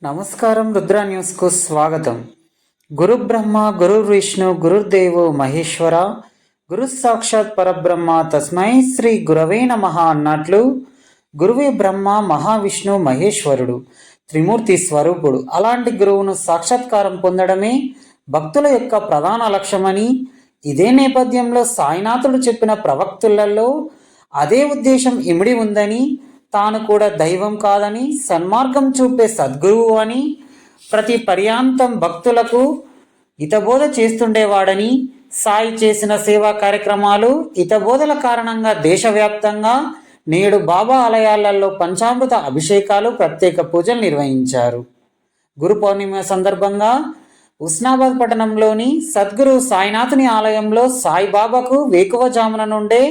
నమస్కారం. రుద్ర న్యూస్కు స్వాగతం. గురు బ్రహ్మ గురు విష్ణు గురుర్దేవో మహేశ్వర, గురు సాక్షాత్ పరబ్రహ్మ తస్మై శ్రీ గురవే నమః అన్నట్లు గురువే బ్రహ్మ మహావిష్ణు మహేశ్వరుడు త్రిమూర్తి స్వరూపుడు. అలాంటి గురువును సాక్షాత్కారం పొందడమే భక్తుల యొక్క ప్రధాన లక్ష్యమని, ఇదే నేపథ్యంలో సాయినాథుడు చెప్పిన ప్రవక్తులలో అదే ఉద్దేశం ఇమిడి ఉందని, తాను కూడా దైవం కాదని, సన్మార్గం చూపే సద్గురువు అని, ప్రతి పర్యాంతం భక్తులకు హితబోధ చేస్తుండేవాడని, సాయి చేసిన సేవా కార్యక్రమాలు హితబోధల కారణంగా దేశవ్యాప్తంగా నేడు బాబా ఆలయాలలో పంచామృత అభిషేకాలు, ప్రత్యేక పూజలు నిర్వహించారు. గురు పౌర్ణిమ సందర్భంగా ఉస్నాబాద్ పట్టణంలోని సద్గురు సాయినాథుని ఆలయంలో సాయిబాబాకు వేకువజామున నుండే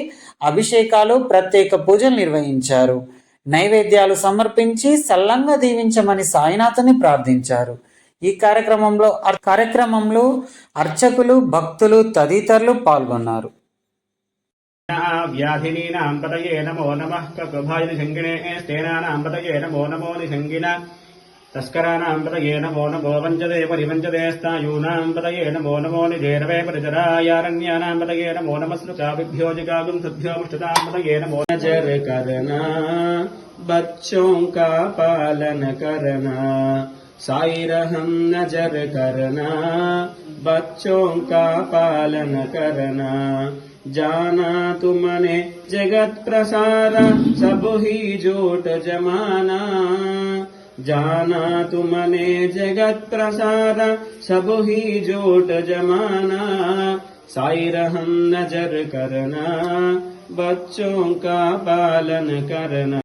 అభిషేకాలు, ప్రత్యేక పూజలు నిర్వహించారు. నైవేద్యాలు సమర్పించి సల్లంగా దీవించమని సాయినాథుని ప్రార్థించారు. ఈ కార్యక్రమంలో అర్చకులు, భక్తులు తదితరులు పాల్గొన్నారు. వ్యాధినీనాం పతయే నమో నమః కృభాయ శంగినే స్థేనానాం పతయే నమో నమో నిశంగిన తస్కరానాం పతయే నమో నమో వంచదే పరివంచదే స్థాయూనాం పతయే నమో నమో నిజేరవే పరిచరాయారణ్యానాం పతయే నమో నమస్లుకాభిభ్యో జగాగుం సద్భ్యో ముష్టతాం పతయే నమో నజర్ కరనా बच्चों का पालन करना, साई रहम नजर करना, बच्चों का पालन करना, जाना तुमने जगत प्रसारा सब ही झूठ जमाना, जाना तुमने जगत प्रसारा सब ही झूठ जमाना, साई रहम नजर करना, बच्चों का पालन करना.